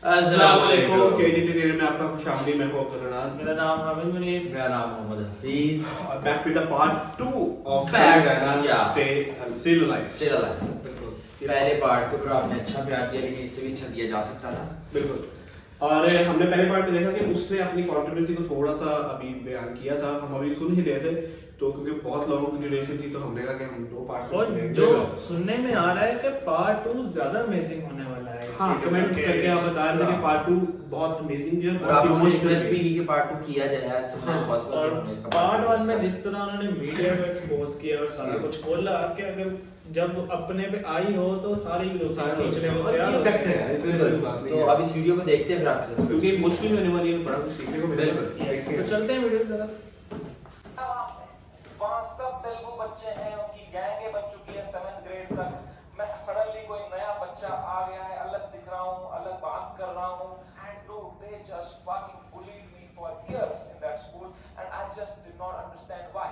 अस्सलाम वालेकुम। KG Taylor में आपका खुशामदीद। मैं होप कर रहा हूं। मेरा नाम हामिद मुनीर। मेरा नाम Mohammad Hafeez. Back with the part 2 of Still still alive. alive। बिल्कुल। पहले पार्ट को आपने अच्छा प्यार दिया, लेकिन इससे भी अच्छा दिया जा सकता था। बिल्कुल। और हमने पहले पार्ट में देखा कि उसने अपनी कंट्रोवर्सी को थोड़ा सा अभी बयान किया था। हम अभी सुन ही रहे थे, तो क्योंकि बहुत लॉन्ग ड्यूरेशन थी तो हमने कहा कि हम 2 पार्ट्स में और सुनेंगे। जो सुनने में आ रहा है कि पार्ट 2 ज्यादा अमेजिंग होने वाला है। इस हाँ, वीडियो कमेंट के- करके आप बता रहे थे कि पार्ट 2 बहुत अमेजिंग है और आपको रिक्वेस्ट भी की कि पार्ट 2 किया जाए as soon as possible। और हमने इसका पार्ट 1 में जिस तरह उन्होंने मीडिया को एक्सपोज किया और सारा कुछ खोला कि अगर जब अपने पे आई हो तो सारे लोग खींचने को तैयार होते इफेक्ट है हैं। इसमें कोई बात नहीं तो है। अब इस वीडियो को देखते हैं फिर आपके साथ, क्योंकि मुश्किल होने वाली है, बड़ा कुछ सीखने को मिलेगा। बिल्कुल। तो चलते हैं वीडियो की तरफ। वहाँ सब तेलुगु बच्चे हैं, उनकी गैंगे बन चुकी है 7th ग्रेड तक। मैं सडनली कोई नया बच्चा आ गया है, अलग दिख रहा हूँ, अलग बात कर रहा हूँ, and dude they just fucking bullied me for years in that school and I just did not understand why.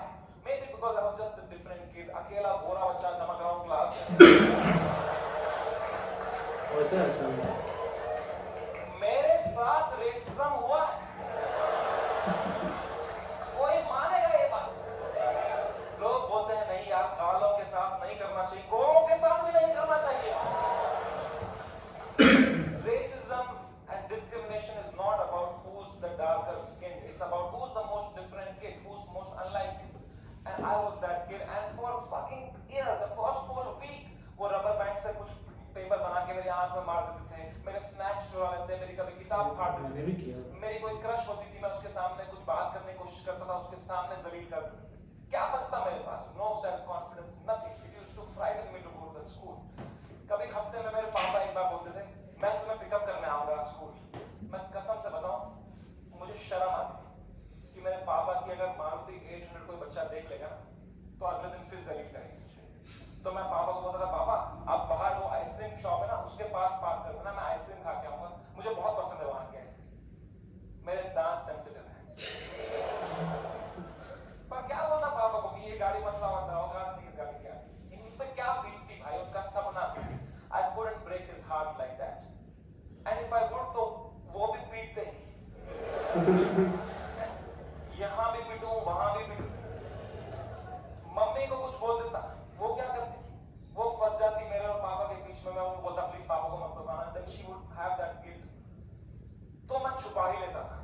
Maybe because I was just a different kid, अकेला गोरा बच्चा चमक रहा हूँ क्लास में। होता है ऐसा। मेरे साथ रेसिज्म हुआ है, कोई मानेगा ये बात? लोग बोलते हैं नहीं यार, कालों के साथ नहीं करना चाहिए, गोरों के साथ भी नहीं करना चाहिए। Racism and discrimination is not about who's the darker skin, it's about who's the most different kid, who's most unlike you. And I was that kid, and for fucking years, the first whole week, वो rubber band से कुछ paper बना के मेरी आंख में मार देते थे, मेरे स्नैक्स चुरा लेते थे, मेरी कभी किताब फाड़ देते मैंने भी थे, किया। मेरी कोई क्रश होती थी, मैं उसके सामने कुछ बात करने की कोशिश करता था, उसके सामने जलील कर देते थे। क्या बचता मेरे पास? No self confidence, nothing. It used to frighten me to go to that school. कभी हफ्ते में मेरे पापा एक बार बोलते थे मैं तुम्हें पिकअप करने आऊंगा स्कूल। मैं कसम से बताऊं, मुझे शर्म आती थी कि मेरे पापा की अगर मारुति 800 कोई बच्चा देख लेगा ना तो अगले दिन फिर जलील करेंगे। तो मैं पापा को बोलता था पापा आप बाहर वो आइसक्रीम शॉप है ना उसके पास पार्क कर देना, मैं आइसक्रीम खा के आऊंगा, मुझे बहुत पसंद है वहां की आइसक्रीम, मेरे दांत सेंसिटिव है। पर क्या बोलता पापा को कि ये गाड़ी मत लाओ, औकात नहीं इस गाड़ी की आगे। इन पे क्या बीतती भाई, उनका सपना था। I couldn't break his heart like that. And if I would तो वो भी पीटते ही। यहाँ भी पीटूं, वहां भी पीटूं। मम्मी को कुछ बोल देता, वो क्या करती? वो फंस जाती मेरे और पापा के बीच में। मैं उनको बोलता प्लीज पापा को मत बताना, then she would have that guilt. तो मैं छुपा ही लेता था।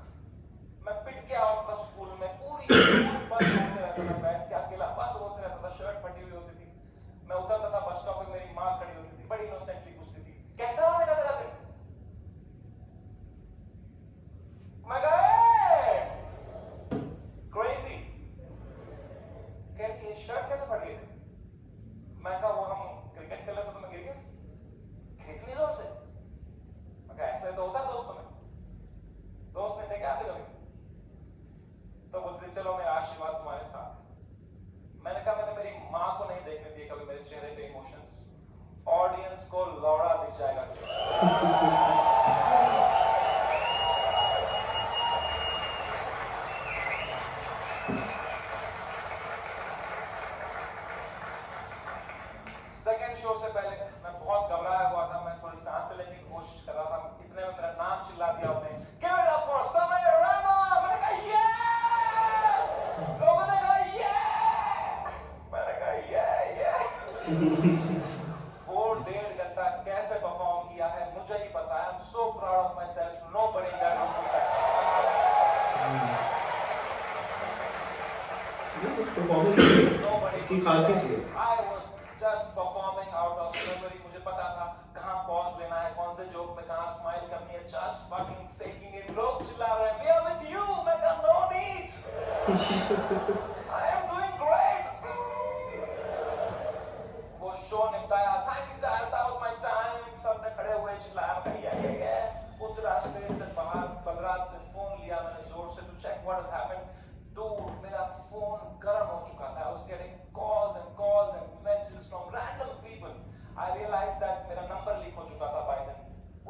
मैं पिट के आउट था स्कूल में, पूरी बस रोते रहता था, बैठ के अकेला बस रोते रहता था, शर्ट फटी हुई होती थी। मैं उतरता था बस स्टॉप पे, मेरी माँ खड़ी होती थी, बड़ी इनोसेंटली पूछती थी कैसा रहा बेटा तेरा दिन? मैं कहा क्रेजी, कह ये शर्ट कैसे फट गई? मैं कहा वो हम क्रिकेट खेल रहे थे तो मैं गिर गया, खींच ली जोर से। मैं कहा ऐसे तो होता है दोस्तों में, दोस्त नहीं थे क्या आपके कभी? तो बोलते चलो मेरा आशीर्वाद तुम्हारे साथ है। मैंने कहा मैंने मेरी माँ को नहीं देखने दिए कभी मेरे चेहरे पे इमोशंस, ऑडियंस को लौड़ा दिख जाएगा तुझे। सेकेंड शो से पहले मैं बहुत घबराया हुआ था, मैं थोड़ी सांस लेने की कोशिश कर रहा था, इतने में मेरा नाम चिल्ला दिया उसने, Give it up for समय रैना। मैंने कहा ये, लोगों ने कहा ये, मैंने कहा ये। वो 1.5 घंटा कैसे परफॉर्म किया है मुझे ही पता है। I'm so proud of myself. Nobody in that room could that. Nobody. इसकी खासियत है। I was just performing out of memory. मुझे पता था कहाँ पॉज लेना है, कौन से जोक में कहाँ स्माइल करनी है, just fucking faking it. लोग चिल्ला रहे हैं we are with you, मैं कहा no need. I am doing great. वो शो निपटाया, thank you guys, that was my time. सब ने खड़े हुए चिल्लाया ये उतरा स्टेज से बाहर, बगरात से फोन लिया मैंने जोर से to check what has happened. Dude, मेरा फोन गर्म हो चुका था। I was getting calls and messages from random people. I realized that मेरा नंबर लीक हो चुका था by then.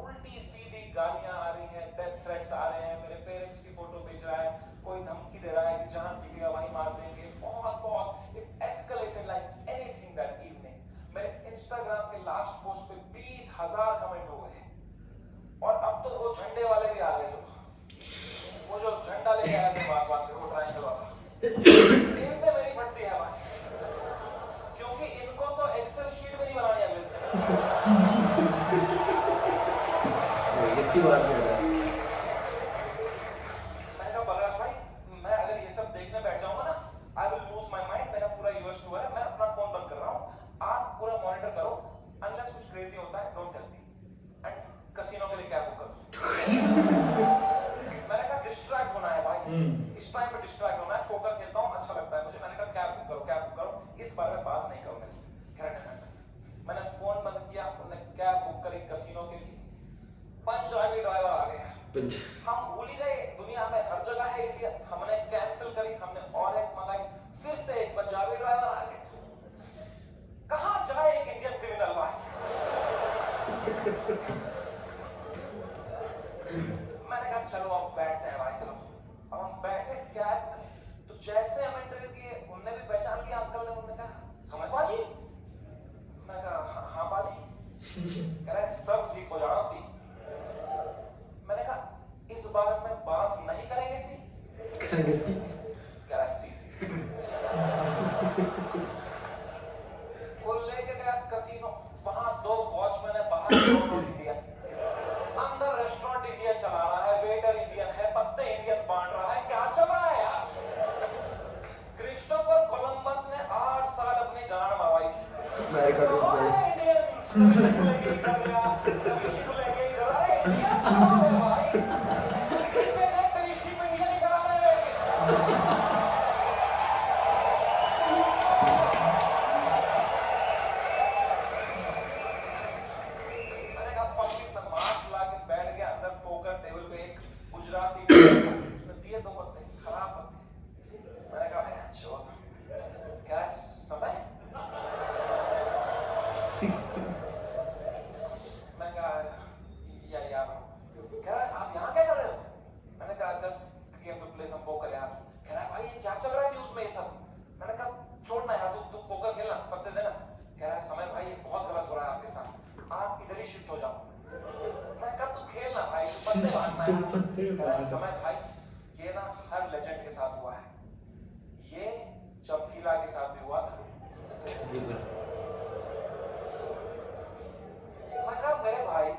उल्टी सीधी गालियां आ रही हैं, डेथ थ्रेट्स आ रहे हैं, मेरे पेरेंट्स की फोटो भेज रहा है, कोई धमकी दे रहा है कि जहां दिखेगा वहीं मार देंगे। बहुत it escalated like anything that evening. मेरे इंस्टाग्राम के लास्ट पोस्ट पे 20,000 कमेंट हो गए। और अब तो वो झंडे वाले भी आ गए, जो वो जो झंडा लेके आए थे बात बात पे, वो ट्रायंगल वाला, इनसे मेरी फटती है भाई, क्योंकि इनको तो एक्सेल शीट भी नहीं बनानी अगले दिन। किसकी बात कर रहा है? मैंने कहा बलराज भाई, मैं अगर ये सब देखने बैठ जाऊंगा ना, I will lose my mind. मेरा पूरा यूएस टूर है, मैं अपना फोन बंद कर रहा हूँ, आप पूरा मॉनिटर करो, अनलेस कुछ क्रेजी होता है don't tell me, and casino के लिए कैब बुक करो। मैंने कहा डिस्ट्रैक्ट होना है भाई, इस टाइम पे डिस्ट्रैक्ट होना है, पोकर खेलता हूँ अच्छा लगता है मुझे। मैंने कहा कैब बुक करो, इस बारे में बात नहीं करो मेरे से। मैंने फोन बंद किया, उन्होंने कैब बुक करी कसिनो के लिए, पंजाबी ड्राइवर आ गया। हम भूल ही गए दुनिया में हर जगह है इंडियन, हमने कैंसिल करी, हमने और एक मंगाई, फिर से एक पंजाबी ड्राइवर आ गया। कहां जाए एक इंडियन क्रिमिनल भाई। मैंने कहा चलो अब बैठते हैं भाई, चलो। अब हम बैठे कैब में, तो जैसे हम एंटर किए, उनने भी पहचान लिया अंकल ने। उन्होंने कहा समझ बाजी? मैं कहा हाँ बाजी। कह रहे सब ठीक हो जाना सी। मैंने कहा इस बारे में बात नहीं करेंगे सी? कह रहा सी। वो लेके गया कसीनो, वहां 2 वॉचमैन है, बाहर इंडियन, अंदर रेस्टोरेंट इंडियन चला रहा है, वेटर इंडियन है, पत्ते इंडियन बांट रहा है, क्या चल रहा है यार? क्रिस्टोफर कोलंबस ने 8 साल अपनी जान मरवाई थी। अमेरिका तो इंडियन लेके इधर गया, कभी को लेके इधर, अरे इंडियन चला रहे भाई, पीछे देख तेरी शिप इंडियन ही चला रहे हैं। मैंने कहा फक इट, मैं मास्क ला के बैठ गया अंदर पोकर टेबल पे, एक गुजराती उसने दिए 2 पत्ते, खराब पत्ते। मैंने कहा है अच्छा क्या समय? मैं कहा यार, कह रहा आप यहाँ क्या कर रहे हो? मैंने कहा just came to play some poker यार। कह रहा भाई ये क्या चल रहा है न्यूज़ में ये सब? मैंने कहा छोड़ना यार, तू पोकर खेलना, पत्ते देना। कह रहा है समय भाई ये बहुत गलत हो रहा है आपके साथ, आप इधर ही शिफ्ट हो जाओ। मैं कहा तू खेलना भाई, तू पत्ते बांटना है। कह रहा है समय भाई ये ना हर लेजेंड के साथ हुआ है, ये चमकीला के साथ भी हुआ था। मैं कहा मेरे भाई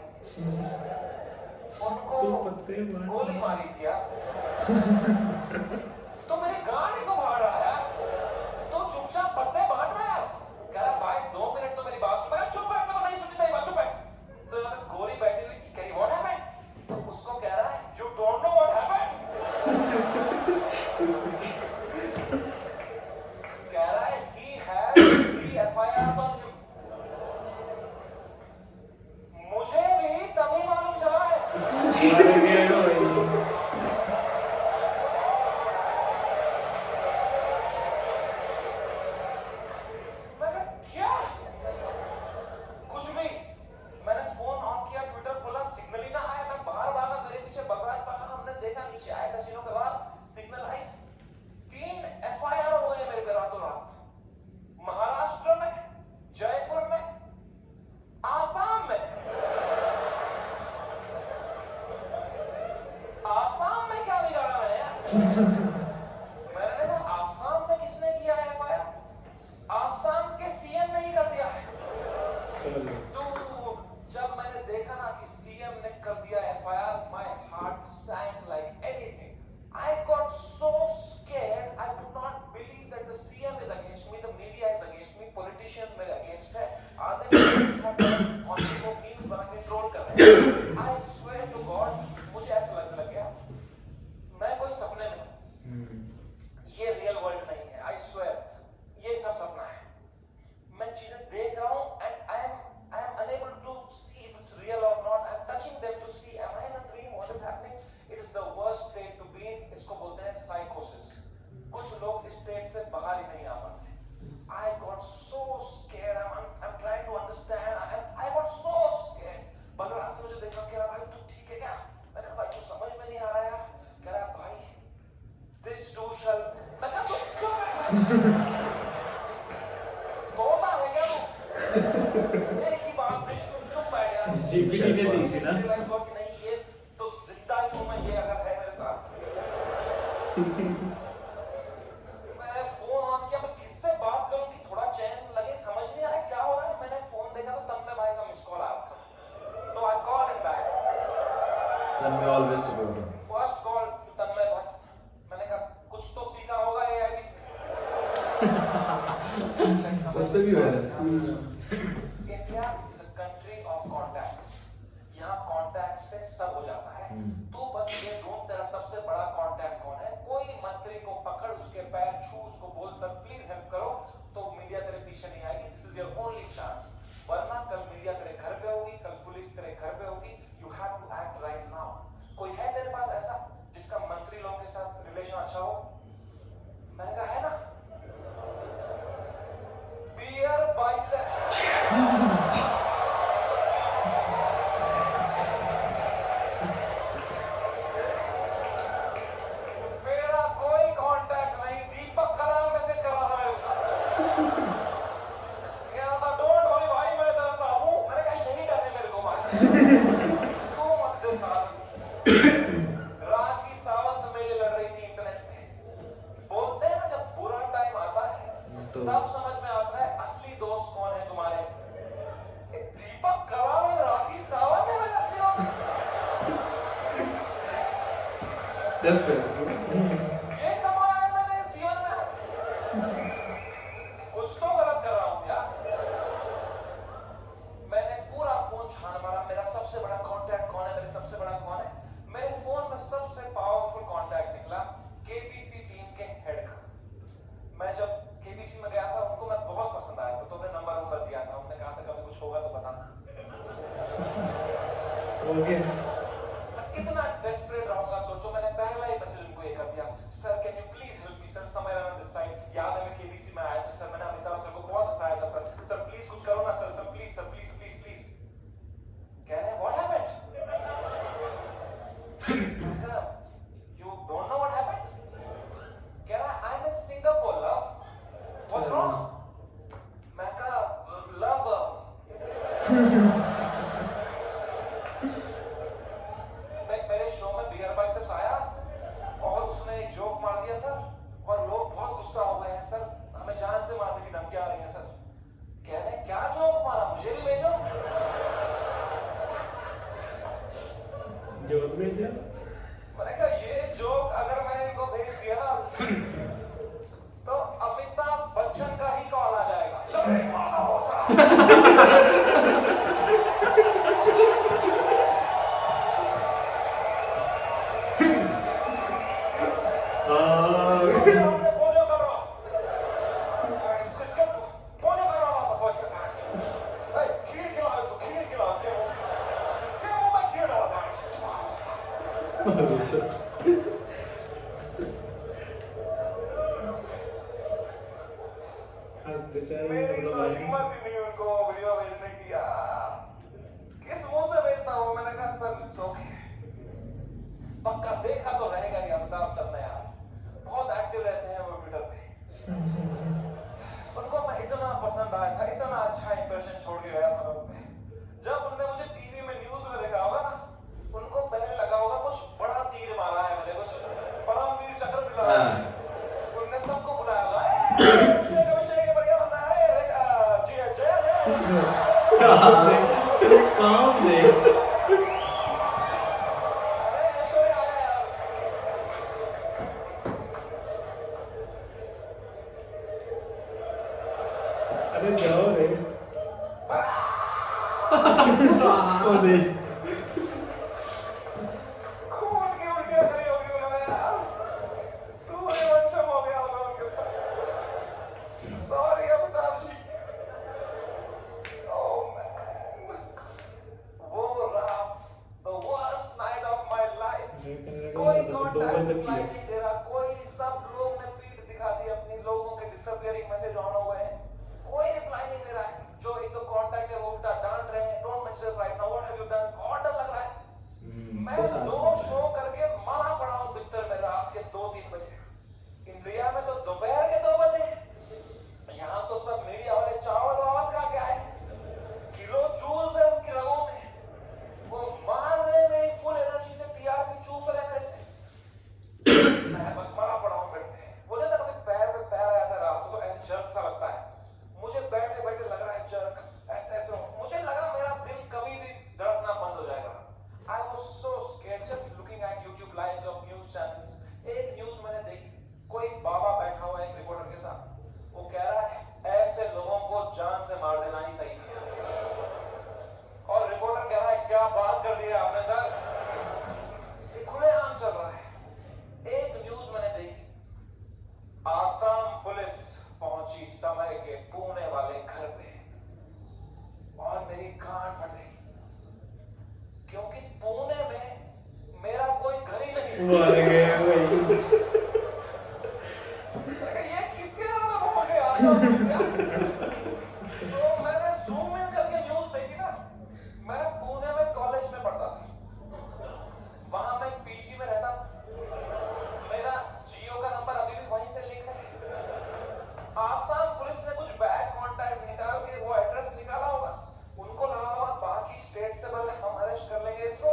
उनको गोली मारी थी यार, तो मेरी गांड क्यों फाड़ रहा है? तो चुपचाप पत्ते बांट रहा है। कह रहा भाई 2 मिनट तो मेरी बात सुन। मैं चुप बैठ, मैं नहीं सुनती तेरी बात, चुप बैठ। तो यहाँ पे गोली बैठी हुई थी, कह रही व्हाट हैपेंड? तो उसको कह रहा है you don't know what happened. कह रहा है he had 3 FIRs on him। मुझे भी तभी मालूम चला है। मैं कहा क्या? कुछ भी। मैंने फोन ऑन किया, ट्विटर खोला, सिग्नल ही ना आया। मैं बाहर भागा, मेरे पीछे बलराज भागा, हमने देखा नीचे आया कसिनो के बाद, सिग्नल आई। 3 FIR हो गए मेरे पे रातों रात, महाराष्ट्र में, जयपुर में, आसाम में। आसाम में क्या बिगाड़ा मैंने यार? मैंने देखा आसाम में किसने किया है FIR? आसाम के सीएम ने ही कर दिया है। तो जब मैंने देखा ना कि सीएम ने कर दिया FIR, my heart sank like anything. I got so scared. I could not believe that the CM is against me, the media is against me, politicians मेरे against है, आधे को memes बना के troll कर रहे हैं। I swear to God, मुझे ऐसा लगने लग गया मैं कोई सपने में हूँ, ये रियल वर्ल्ड नहीं है। I swear, ये सब सपना है। मैं चीजें देख रहा हूँ and I am unable to see if it's real or not. I'm touching them to see am I in a dream? What is happening? It is the worst state to be in. इसको बोलते हैं साइकोसिस। कुछ लोग इस state से बाहर ही नहीं आ पाते। I got so scared. I'm trying to understand. I got so scared. Balraj ने मुझे देखा, कह रहा भाई तू ठीक है क्या? मैं कहा भाई तू समझ में नहीं आ रहा यार। कह रहा भाई this too shall। मैं कहा तू चुप बैठ। तोता है क्या तू? एक ही बात चुप बैठ यार। जीपीटी ने दी थी ना। रियलाइज हुआ कि नहीं मैंने फोन ऑन किया, मैं किससे बात करूं कि थोड़ा चैन लगे, समझ नहीं आया क्या हो रहा है। मैंने फोन देखा तो तन्मय भाई का मिस कॉल आया था, तो I call him back. Tanmay always supporting. First call Tanmay भाई, मैंने कहा कुछ तो सीखा होगा एआईबी से। उस पे भी हुआ है। India is a country of contacts. यहाँ कॉन्टैक्ट से सब हो जाता है। तू बस ये ढूंढ तेरा सबसे बड़ा कॉन्टैक्ट कौन है, कोई मंत्री को पकड़, उसके पैर छू, उसको बोल सर प्लीज हेल्प करो, तो मीडिया तेरे पीछे नहीं आएगी। This is your only chance, वरना कल मीडिया तेरे घर पे होगी, कल पुलिस तेरे घर पे होगी। You have to act right now. कोई है तेरे पास ऐसा जिसका मंत्री लोगों के साथ रिलेशन अच्छा हो? मैंने कहा है ना, बियर बाइसेप्स। मेरा कोई कांटेक्ट नहीं। दीपक खराब मैसेज कर रहा था मेरे को, कह रहा था डोंट वरी भाई मैं तेरे साथ हूं। मैंने कहा यही डर है मेरे को भाई, तू मत दे साथ। राखी सावंत मेरे लड़ रही थी इंटरनेट पे। बोलते हैं ना जब बुरा टाइम आता है तब समझ में आता है असली दोस्त कौन है तुम्हारे। दीपक खराब और राखी सावंत है मेरे असली दोस्त। That's fair. ये कमाया है मैंने इस जीवन में, कुछ तो गलत कर रहा हूं यार। मैंने पूरा फोन छान मारा, मेरा सबसे बड़ा कांटेक्ट कौन है, मेरे सबसे बड़ा कौन है। मेरे फोन में सबसे पावरफुल कांटेक्ट निकला केबीसी टीम के हेड का। मैं जब केबीसी में गया था उनको मैं बहुत पसंद आया था, तो उन्हें नंबर दिया था। उन्होंने कहा था कभी कुछ होगा तो बताना। ओके। मैं कितना डेस्परेट रहूंगा सोचो। मैंने पहला ही मैसेज उनको ये कर दिया, sir can you please help me sir, somewhere on this side. याद है मैं केबीसी में आया था सर, मैंने अमिताभ सर को बहुत हंसाया था सर, सर प्लीज कुछ करो ना sir, sir please sir, please please please. कह रहे what happened? You don't know what happened? कह रहा I am in Singapore love, what's wrong? मैं कहा लव। मेरे शो में बियर बाइसेप्स आया और उसने एक जोक मार दिया सर, और लोग बहुत गुस्सा हो गए हैं सर, हमें जान से मारने की धमकियां आ रही हैं सर। कह रहे हैं क्या जोक मारा, मुझे भी भेजो। जोक भेज दिया। मैंने कहा ये जोक अगर मैंने इनको भेज दिया ना तो अमिताभ बच्चन का ही कॉल आ जाएगा। हमने पोलियो कर रहा इसके पोलियो कर रहा वापस वैसे खीर खिलाओ इसको, खीर खिलाओ इसके मुंह में खीर डालो। हंसते चल मेरी तो हिम्मत ही नहीं उनको वीडियो भेजने की यार, किस मुंह से भेजता हूँ। मैंने कहा सर इट्स ओके, पक्का देखा तो रहेगा ही अमिताभ सर ने यार, बहुत एक्टिव रहते हैं वो ट्विटर पे। उनको मैं इतना पसंद आया था, इतना अच्छा इंप्रेशन छोड़ के गया था उन पे। जब उनने मुझे टीवी में न्यूज में देखा होगा ना, उनको पहले लगा होगा कुछ बड़ा तीर मारा है मैंने, कुछ परमवीर चक्र दिला है। उनने सबको बुलाया होगा, बढ़िया बंदा है जी जय जय। काम दे। अरे ऐश्वर्या आया यार। अरे जाओ रे। खून की उल्टियां करी होगी उन्होंने यार, सूर्यवंशम हो गया होगा उनके साथ। Sorry Amitabh ji. Oh man, वो रात, the worst night of my life। कोई कांटेक्ट रिप्लाई नहीं दे रहा, कोई, सब लोग ने पीठ दिखा दी अपनी, लोगों के डिसअपीयरिंग मैसेज ऑन हो गए हैं, कोई रिप्लाई नहीं दे रहा है। जो एक दो कांटेक्ट है वो उल्टा डांट रहे हैं, don't message us right now, what have you done. बहुत डर लग रहा है। मैं 2 शो करके मरा पड़ा हूं बिस्तर में रात के 2-3 बजे। इंडिया में तो दोपहर के 2 बजे, यहाँ तो सब मीडिया वाले चावल वावल खा के आए, किलो जूल्स है उनकी रगों में, वो मार रहे मेरी फुल एनर्जी से, टीआरपी चूस रहे मेरे से। मैं बस मरा scared just looking at YouTube lives of news channels. एक न्यूज मैंने देखी, कोई बाबा बैठा हुआ है एक रिपोर्टर के साथ, वो कह रहा है ऐसे लोगों को जान से मार देना ही सही है, और रिपोर्टर कह रहा है क्या बात कर दी है आपने सर, ये खुलेआम चल रहा है। एक न्यूज मैंने देखी, आसाम पुलिस पहुंची समय के पुणे वाले घर पे, और मेरी कान फट गई, क्योंकि पुणे में मेरा कोई घर ही नहीं। मर गया भाई। ये किसके नाम पे पहुंच गया? तो मैंने जूम इन करके न्यूज देखी ना, मैं पुणे में कॉलेज में पढ़ता था, वहां मैं पीजी में रहता था, मेरा जियो का नंबर अभी भी वहीं से लिंक है। आसाम पुलिस ने कुछ बैक कांटेक्ट निकाल के वो एड्रेस निकाला होगा, उनको लगा होगा बाकी स्टेट से पहले हम अरेस्ट कर लेंगे इसको,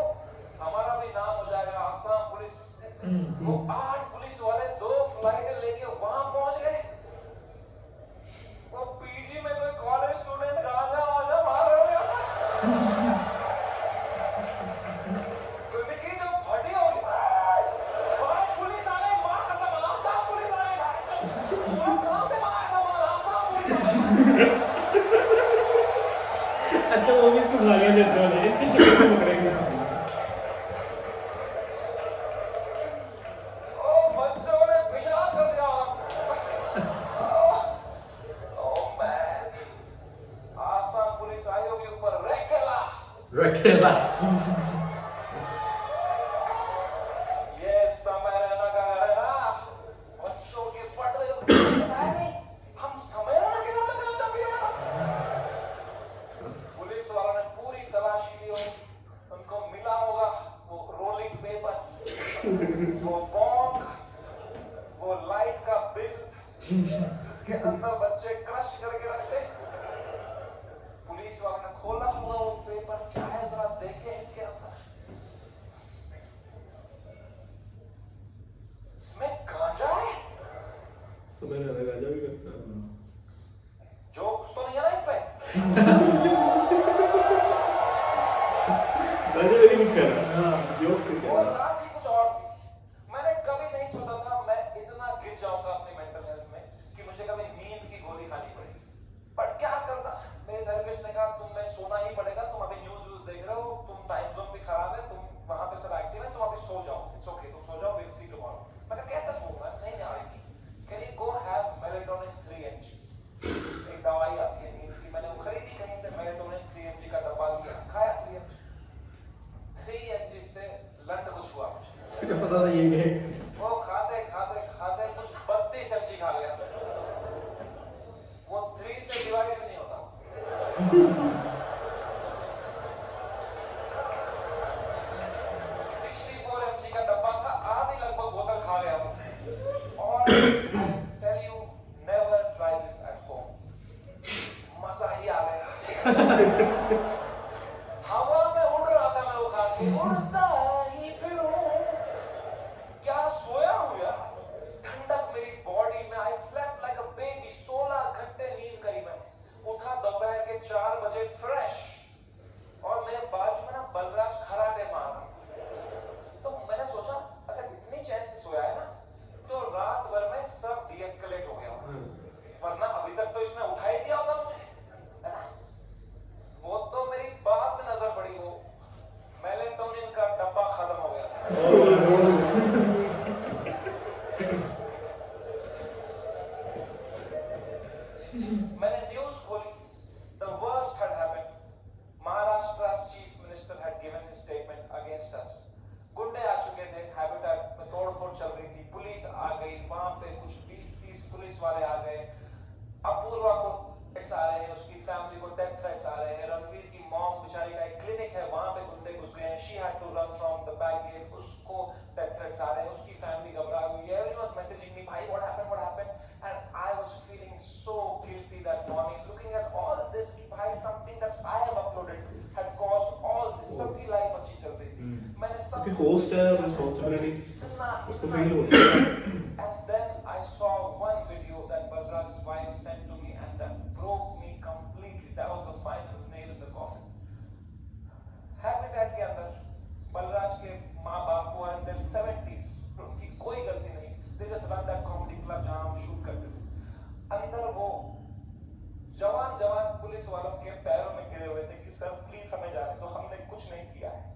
हमारा भी नाम हो जाएगा आसाम पुलिस। वो 8 पुलिस वाले 2 फ्लाइट लेके वहां पहुंच गए, वो पीजी में कोई कॉलेज स्टूडेंट गांजा वाजा मार रहे हो, क्योंकि जो फटी होगी वहां पुलिस आ गई, मां कसम आसाम पुलिस आ गई, वो कहां से मारा था मार आसाम पुलिस। अच्छा वो भी इसको लगा देते हैं, इसके चक्कर में पकड़ेंगे। ओ बच्चों ने पेशाब कर दिया। ओ मैन, आसाम पुलिस आई होगी ऊपर रखेला। रखेला। ये समय रहना का घर है ना, बच्चों की फट बताया नहीं, हम समय रहना के घर में गांजा पी रहे हैं। पुलिस वालों ने पूरी तलाशी ली होगी, उनको मिला होगा वो रोलिंग पेपर, वो बॉन्ग, वो लाइट का बिल जिसके अंदर बच्चे क्रश करके रखते। पुलिस वालों ने खोला होगा वो पेपर, क्या है जरा देखें इसके अंदर, इसमें गांजा है। समय रहना गांजा भी करता है। जोक्स तो नहीं है ना इसमें? गांजा भी नहीं कुछ कर रहा, जोक कर वो रहा। रात ही कुछ और थी। मैंने कभी नहीं सोचा था मैं इतना गिर जाऊंगा अपनी मेंटल हेल्थ में कि मुझे कभी नींद की गोली खानी पड़ेगी। पर क्या करता, मेरे थेरेपिस्ट ने कहा तुम्हें सोना ही पड़ेगा, तुम अभी न्यूज देख रहे हो, तुम टाइम जोन भी खराब है, तुम वहां पे सब एक्टिव है, तुम अभी सो जाओ, इट्स ओके, तुम सो जाओ, विल सी टुमारो। मैं कहा कैसे सोऊंगा, नहीं आ रही थी। Can you go have melatonin 3 mg, एक दवाई आती है नींद की, मैंने वो खरीदी कहीं से, मेलेटोनिन 3 mg का डब्बा लिया, खाया 3 mg से लंड कुछ हुआ मुझे। मुझे पता था ये है। वो खाते खाते खाते कुछ 32 mg खा गया, वो 3 से डिवाइड भी नहीं होता। 64 mg का डब्बा था, आधी लगभग बोतल खा गया हूं। और tell you never try this at home, मजा ही आ गया। हवा में उड़ रहा था मैं वो खा के, उड़ता ही फिरूं, क्या सोया हूं यार, ठंडक मेरी बॉडी में। I slept like a baby, 16 घंटे नींद करी मैंने, उठा दोपहर के 4 बजे फ्रेश, और मेरे बाजू में ना बलराज खराटे मार रहा था। तो मैंने सोचा अगर इतनी चैन से सोया है ना, तो रात भर में सब डीएस्केलेट हो गया होगा, वरना अभी तक तो इसने उठा ही दिया होगा मुझे, है ना। वो तो मेरी बात में नजर पड़ी, वो मेलेटोनिन का डब्बा खत्म हो गया। मैंने न्यूज खोली, the worst had happened. Maharashtra's chief minister had given a statement against us. गुंडे आ चुके थे, हैबिटेट में तोड़फोड़ चल रही थी, पुलिस आ गई, वहां पे कुछ 20-30 पुलिस वाले आ गए, अपूर्वा को थ्रेट्स आ रहे हैं, उसकी फैमिली को डेथ थ्रेट्स आ रहे हैं, रणवीर की मॉम बेचारी का एक क्लिनिक है, वहां पे गुंडे घुस गए हैं, she had to run from the back gate, उसको डेथ थ्रेट्स आ रहे हैं, उसकी फैमिली घबरा गई, एवरीवन वाज मैसेजिंग मी, भाई what happened, and I was feeling so guilty that morning, looking at all this कि भाई something that I have uploaded had caused all this, सबकी लाइफ अच्छी चल रही थी, मैंने सब क्योंकि होस्ट है, रिस्पांसिबिलिटी उसको फील होती है। And then I saw one video that Balraj's wife sent to me, and that broke me completely. That was the final nail in the coffin. Habitat के अंदर बलराज के माँ बाप को इन देयर 70s, उनकी कोई गलती नहीं, they just run that comedy club जहां हम शूट करते थे। अंदर वो जवान जवान पुलिस वालों के पैरों में गिरे हुए थे कि सर प्लीज हमें जाने दो, हमने कुछ नहीं किया है।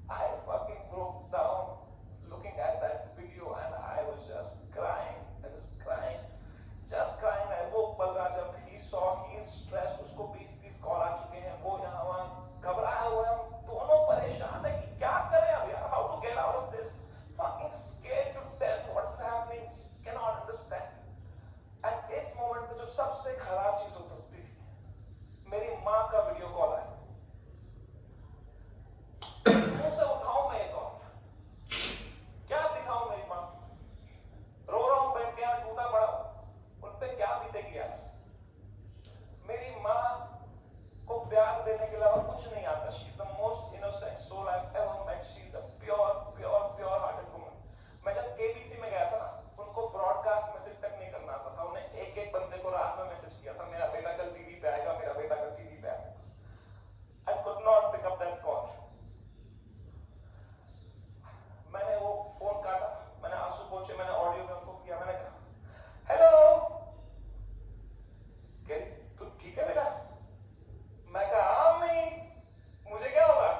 I fucking broke down looking at that video and I was just crying. I was crying, just crying. I woke Balraj up. He saw he is stressed. उसको 20-30 कॉल आ चुके हैं, वो यहाँ वहाँ घबराया हुआ है, हम दोनों परेशान है कि क्या करें अब यार, how to get out of this, fucking scared to death, what's happening, cannot understand. And इस मोमेंट में जो सबसे खराब चीज होती थी, मेरी माँ का वीडियो कॉल आया। मुंह से उठाऊं मैं ये कॉल, क्या दिखाऊं मेरी माँ, रो रहा हूं बैठ गया, टूटा पड़ा, उन पे क्या बीतेगी यार। मेरी माँ को प्यार देने के अलावा कुछ नहीं आता। She is the most innocent soul I have ever met. She is a pure hearted woman. मैं जब केबीसी में गया था ना, उनको ब्रॉडकास्ट मैसेज तक नहीं करना आता था, उन्हें एक एक बंदे को रात में मैसेज किया था, मेरा बेटा कल टीवी पे आएगा, मेरा बेटा कल टीवी पे आएगा। I could not pick up that call. मैंने वो फोन काटा, मैंने आंसू पोंछे, मैंने ऑडियो में उनको किया, मैंने कहा हेलो, कह रही तू ठीक है बेटा? मैं कहा हाँ मम्मी, मुझे क्या होगा?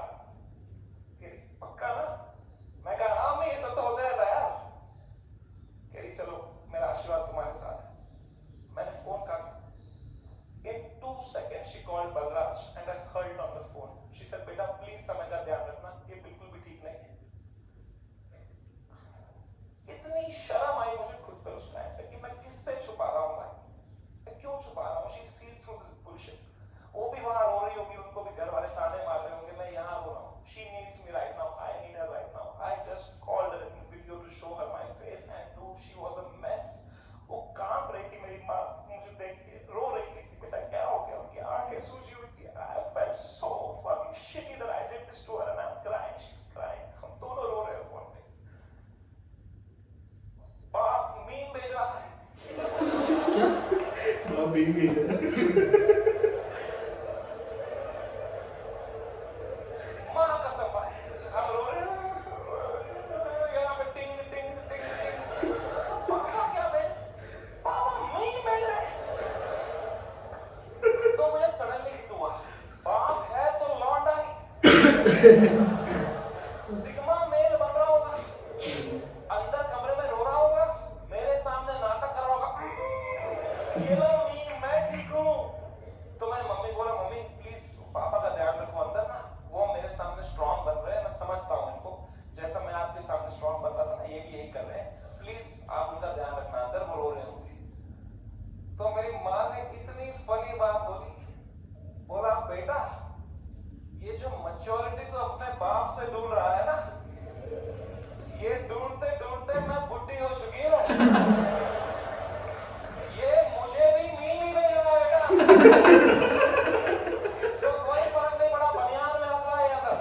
कह रही पक्का ना? मैं कहा हाँ मम्मी, ये सब तो होता रहता है यार। कह रही चलो मेरा आशीर्वाद तुम्हारे साथ है। मैंने फोन काटा। In 2 seconds she called Balraj and I heard it on the phone. She said बेटा प्लीज समय का ध्यान रखना, ये बिल्कुल भी ठीक नहीं है। इतनी शर्म आई मुझे खुद पर उस टाइम पे कि मैं किससे छुपा रहा हूँ भाई, मैं क्यों छुपा रहा हूँ। She sees through this bullshit. वो भी वहां रो रही होगी, उनको भी घर वाले ताने मार रहे होंगे, मैं यहाँ रो रहा हूँ। She needs me right now, I need her right now. I just called her in the video to show her my face and dude she was a mess. वो कांप रही थी मेरी माँ, मुझे देख के रो रही थी कि बेटा क्या हो गया, उनकी आंखें सूजी हुई थी। I felt so fucking shitty that I did this to her and I'm crying, she's crying. हम दोनों रो रहे हैं फोन पे। बाप मीम भेज रहा है। आप बीन गई है। माँ कसम भाई, हम रो रहे हैं, यहाँ पे टिंग टिंग टिंग टिंग। पापा क्या भेज, पापा मीम भेज रहे। तो मुझे सडनली हिट हुआ, बाप है तो लौंडा ही। सिग्मा मेल बन रहा होगा, अंदर कमरे में रो रहा होगा, मेरे सामने नाटक कर रहा होगा, ये लो मीम मैं ठीक हूँ। तो मैंने मम्मी को बोला मम्मी प्लीज पापा का ध्यान रखो अंदर ना, वो मेरे सामने स्ट्रॉन्ग बन रहे हैं, मैं समझता हूँ इनको, जैसा मैं आपके सामने स्ट्रॉन्ग बन रहा था ना, ये भी यही कर रहे हैं, प्लीज आप उनका ध्यान रखना, अंदर वो रो रहे होंगे। तो मेरी माँ ने इतनी फनी बात बोली, बोला बेटा ये जो मैच्योरिटी तो अपने बाप से ढूंढ रहा है ना, ये ढूंढते ढूंढते मैं बुढ़ी हो चुकी हूँ, ये मुझे भी मीम ही भेज रहा है बेटा। इसको कोई फर्क नहीं पड़ा, बनियान में हंस रहा है यार।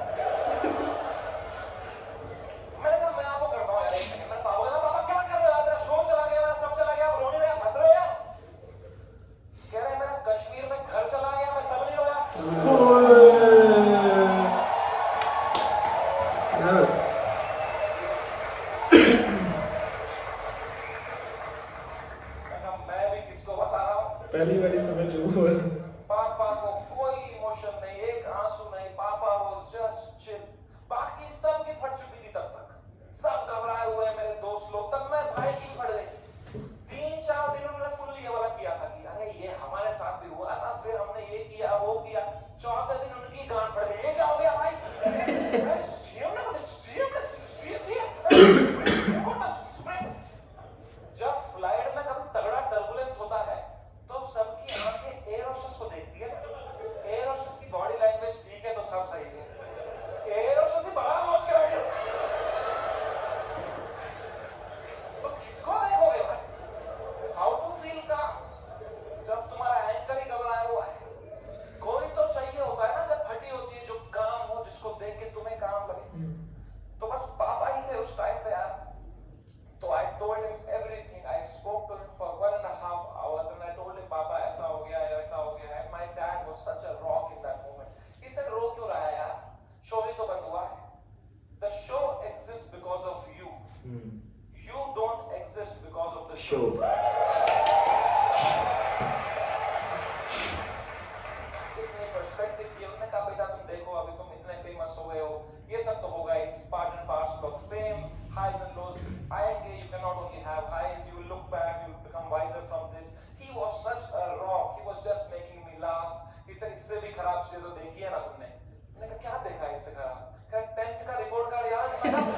मैंने कहा मैं आपको करता हूँ यार, एक सेकंड। मैंने पापा को कहा पापा क्या कर रहे हो यार, मेरा शो चला गया, मेरा सब चला गया, आप रो नहीं रहे, आप हंस रहे हो यार। कह रहे मेरा कश्मीर में घर चला गया, मैं तब नहीं रोया। मैं भी किसको बता रहा हूँ, पहली बारी समझ हुआ। पापा को कोई इमोशन नहीं, एक आंसू नहीं, पापा वाज जस्ट चिल। बाकी सब की फट चुकी थी तब तक, सब घबराए हुए हैं मेरे दोस्त लोग, तब मैं भाई की फट गई। 3-4 दिन उन्होंने फुल ये वाला किया था कि अरे ये हमारे साथ भी हुआ था, फिर हमने ये किया वो किया। चौथे दिन उनकी गांड पड़ गई, ये क्या हो गया भाई? सीएम ने जब फ्लाइट में कभी तगड़ा टर्बुलेंस होता है तो सबकी आंखें एयर होस्टेस को देखती है। एयर होस्टेस की बॉडी लैंग्वेज ठीक है तो सब सही है, एयर होस्टेस ही बड़ा नोच के बैठी है। तो किसको देखोगे भाई? हाउ टू फील का जब तुम्हारा एंकर ही घबराया हुआ है। कोई तो चाहिए होता है ना जब फटी होती है, जो काम हो, जिसको देख के तुम्हें काम लगे। तो बस पापा ही थे उस टाइम पे यार। exist because of you. Hmm. You don't exist because of the Show. इतने पर्सपेक्टिव दिए उन्होंने कहा बेटा तुम देखो अभी तुम इतने फेमस हो गए हो ये सब तो होगा it's part and parcel of fame highs and lows आएंगे you cannot only have highs you will look back you will become wiser from this he was such a rock he was just making me laugh he said इससे भी खराब चीज़ तो देखी है ना तुमने मैंने कहा क्या देखा है इससे खराब कहा 10th का रिपोर्ट कार्ड याद है मैं कहा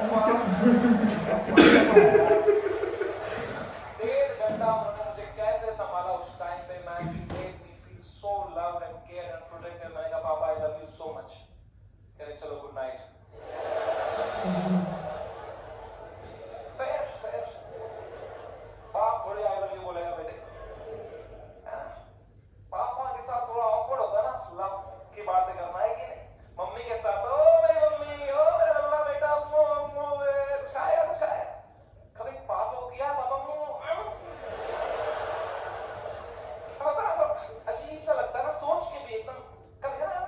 1.5 घंटा उन्होंने मुझे कैसे संभाला उस टाइम पे man he made me feel so loved and cared and protected मैंने कहा पापा I love you so much कह रहे चलो गुड नाइट fair बाप थोड़ी I love you बोलेगा बेटे पापा के साथ थोड़ा awkward होता है ना लव की बातें करना है कि नहीं मम्मी के साथ ओ मेरी मम्मी ओ मेरा लल्ला बेटा कुछ खाया कभी पापा को किया पापा अजीब सा लगता है ना सोच के भी एकदम कभी है ना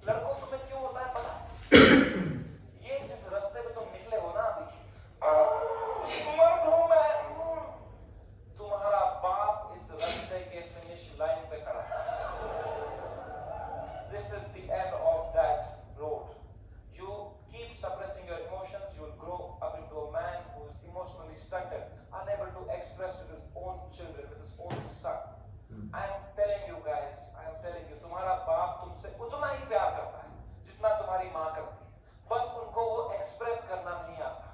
लड़कों को तुम्हें क्यों होता है पता ये जिस रास्ते पे तुम निकले हो ना अभी मर्द हूं मैं तुम्हारा बाप इस रास्ते के फिनिश लाइन पे खड़ा है This is the end of that road. You keep suppressing your emotions, you will grow up into a man who is emotionally stunted, unable to express with his own children, with his own son. I am telling you guys, तुम्हारा बाप तुमसे उतना ही प्यार करता है जितना तुम्हारी माँ करती है बस उनको वो एक्सप्रेस करना नहीं आता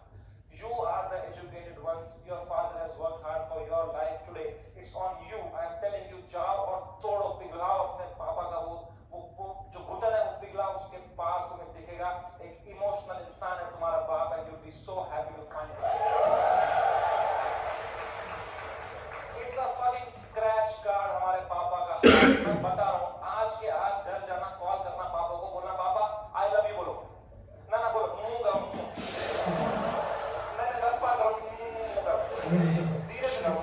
You are the educated ones. Your father has worked hard for your life today. It's on you. I am telling you, जाओ और तोड़ो पिघलाओ अपने पापा का वो जो घुटन है वो पिघलाओ उसके पार तुम्हें दिखेगा एक इमोशनल इंसान है तुम्हारा बाप and you'll be so happy to find it. It's a fucking scratch card हमारे पापा का मैं बता रहा हूँ आज के आज घर जाना कॉल करना पापा को बोलना पापा I love you बोलो ना बोलो मुंह करो नहीं 10 बार करो मुंह करो धीरे से करो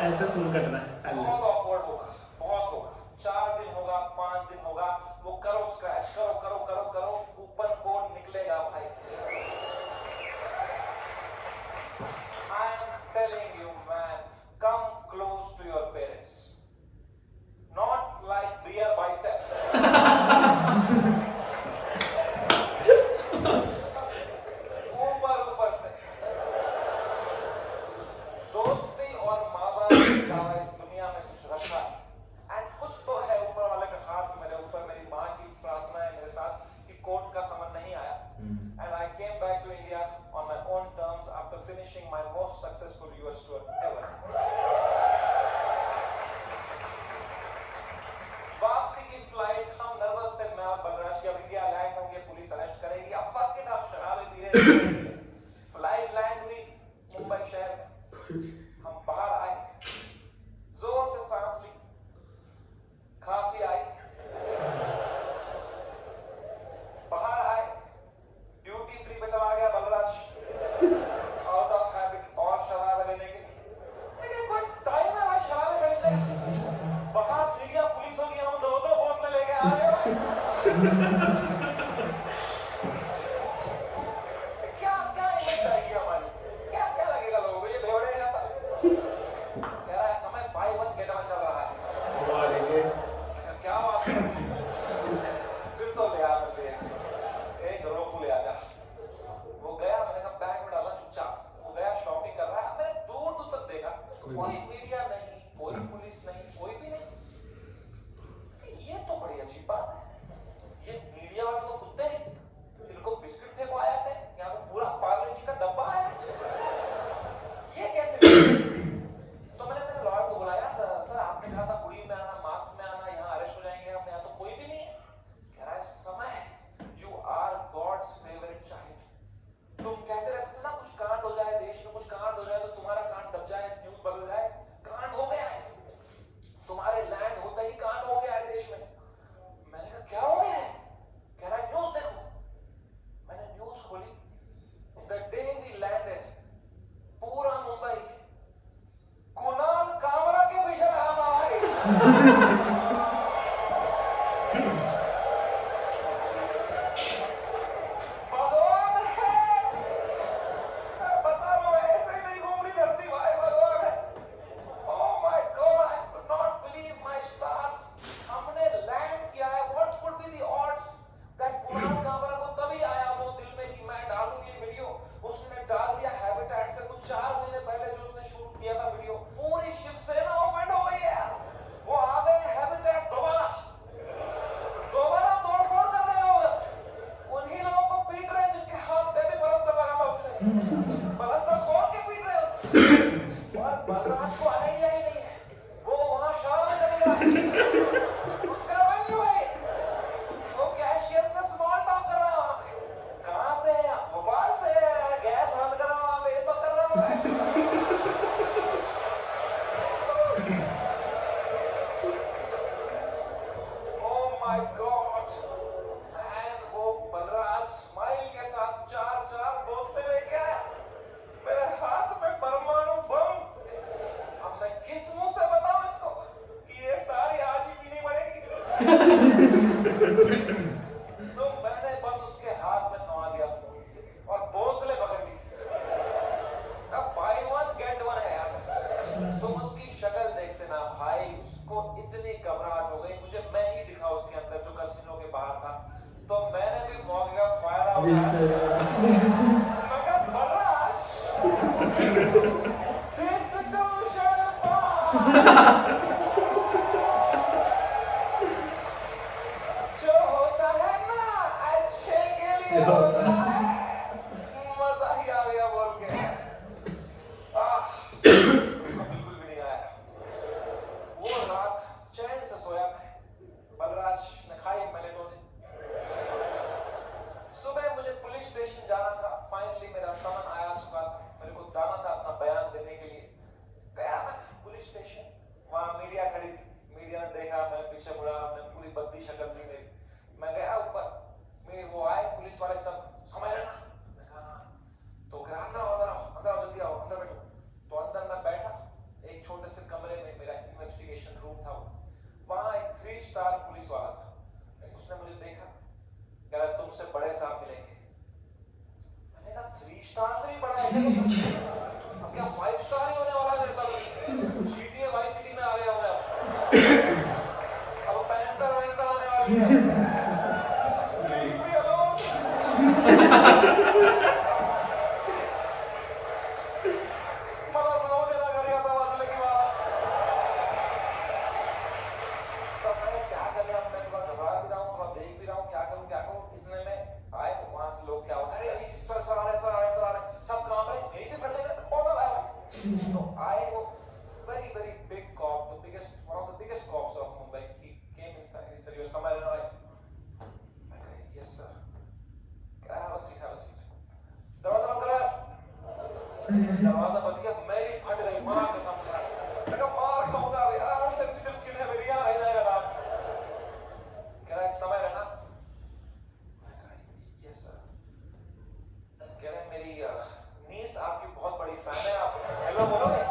ऐसे फोन करना है बहुत awkward होगा 4 दिन होगा 5 दिन होगा वो करो स्क्रैच करो कूपन कोड निकलेगा भाई I am telling you man come close to your parents not like beer biceps ऊपर से दोस्ती और माँ बाप के अलावा इस दुनिया में कुछ रखा है एंड कुछ तो है ऊपर वाले का हाथ मेरे ऊपर मेरी माँ की प्रार्थना है मेरे साथ कि कोर्ट का समझ नहीं आया and I came back to India on my own terms after finishing my most successful US tour ever वापसी की फ्लाइट हम नर्वस थे मैं और बलराज की अब इंडिया लैंड होंगे पुलिस अरेस्ट करेगी अब फक इट आप शराबे पी रहे फ्लाइट लैंड हुई मुंबई शहर में हम बाहर आए जोर से सांस ली खांसी आई बाहर आए ड्यूटी फ्री पे चला गया बलराज आउट ऑफ हैबिट और शराब लेने के लिए कोई टाइम है भाई शराब खरीदने बाहर मीडिया पुलिस होगी हम 2 बोतलें लेके आ रहे हैं क्या भला सब कौन के पीट रहे हो? और बलराज को आइडिया ही नहीं है, वो वहां शाम में चलेगा, उसका वेन्यू है, वो कैशियर से स्मॉल टॉक कर रहा है वहां पे, कहां से है आप? भोपाल से है, गैस बंद कर रहा हूं वहां पे, ये सब कर रहा हूं Oh my God! Man, वो बलराज स्माइल के साथ चार बोतलें लेके आया, मेरे हाथ में परमाणु बम। अब मैं किस मुंह से बताऊं इसको कि ये सारी आज ही पीनी पड़ेगी? तो मैंने बस उसके हाथ में थमा दिया और बोतलें पकड़ ली। अब buy one get one है यार। तुम उसकी शक्ल देखते ना भाई, उसको इतनी घबराहट हो गई, मुझे मैं ही दिखा उसके अंदर जो कैसीनो के बाहर था, तो मैंने भी मौके का फायदा उठाया। मैं कहा बलराज, डिस्ट्रीब्यूशन पास जो होता है ना अच्छे के लिए होता है। मजा ही आ गया बोल के। बिल्कुल भी नहीं आया। वो रात चैन से सोया मैं, बलराज ने खाई मेलेटोनिन। सुबह मुझे पुलिस स्टेशन जाना था, फाइनली मेरा समन आया चुका था, मेरे को जाना था अपना बयान देने के लिए। गया मैं पुलिस स्टेशन, वहां मीडिया खड़ी थी, मीडिया ने देखा, मैं पीछे मुड़ा, हमने पूरी बद्दी शक्ल दी मेरी। मैं गया ऊपर, मेरे वो आए पुलिस वाले, सब समय रहना, मैं कहा हाँ। तो कहा अंदर आओ जल्दी आओ, अंदर बैठो। तो अंदर मैं बैठा एक छोटे से कमरे में, मेरा इन्वेस्टिगेशन रूम था वहां एक 3 स्टार पुलिस वाला था। उसने मुझे देखा, कह रहा तुमसे बड़े साहब मिलेंगे। मैंने कहा 3 स्टार से भी बड़ा है अब क्या 5 स्टार ही होने वाला है मेरे साथ? GTA वाई सिटी में आ गया हूं मैं अब पैंसर आने वाली है। Leave me alone। मला जाऊ दे ना घरी आता वाजले की मला। तो मैं क्या करें, अब मैं थोड़ा घबरा भी रहा हूँ, थोड़ा देख भी रहा हूँ, क्या करूँ। इतने में आए वहां से लोग, क्या हुआ, अरे सर आ रहे, सब कांप रहे, मेरी भी फट गई, कौन आ रहा है? तो आए वो very big cop, one of the biggest cops of Mumbai. He came inside, he said, "You're somewhere in right?" I said, "Yes sir." Can I have a seat? दरवाजा बंद करो यार। दरवाजा बंद किया, मेरी फट गई, मां कसम खा। मैं कहा मार खाऊंगा यार, सेंसिटिव स्किन है मेरी, यहाँ रह जाएगा ना। कह रहा है समय रहना। मैं कहा यस सर। कह रहे मेरी नीस आपकी बहुत बड़ी फैन है, आप हेलो बोलोगे?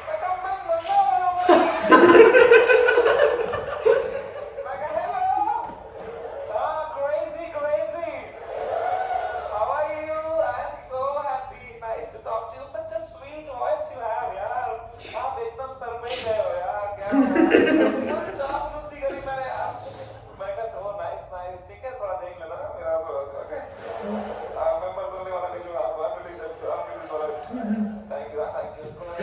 मैं कहा मैं नन्ना बोलूंगा। मैं कहा hello, crazy, how are you? I am so happy, nice to talk to you, such a sweet voice you have यार, आप एकदम सर पे ही गए हो यार, क्या फुल चापलूसी करी मैंने यार। मैं कहा तो नाइस, ठीक है, थोड़ा देख लेना ना मेरा, ओके मेंबर्स ओनली वाला नहीं, जो आप पुलिस वाला, थैंक यू।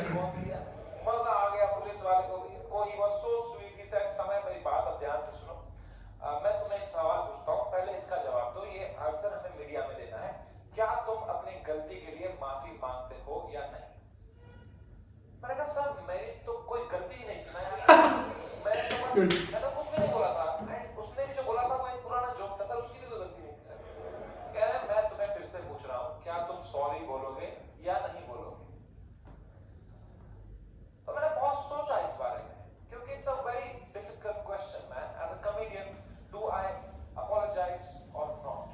फोन किया, मजा आ गया पुलिस वाले को भी, he was so sweet, he said समय मेरी बात अब ध्यान से सुनो, मैं तुम्हें एक सवाल पूछता हूँ, पहले इसका जवाब दो, ये आंसर हमें मीडिया में देना है, क्या तुम अपनी गलती के लिए माफी मांगते हो या नहीं? मैंने कहा सर मेरी तो कोई गलती ही नहीं थी ना यार, मैंने तो कुछ भी नहीं बोला था, एंड उसने भी जो बोला था वो एक पुराना जोक था सर, उसकी भी कोई गलती नहीं थी सर। कह रहे मैं तुम्हें फिर से पूछ रहा हूँ, क्या तुम सॉरी बोलोगे या नहीं बोलोगे? तो मैंने बहुत सोचा इस बारे में, क्योंकि it's a very difficult question man, as a comedian, do I apologise और नॉट?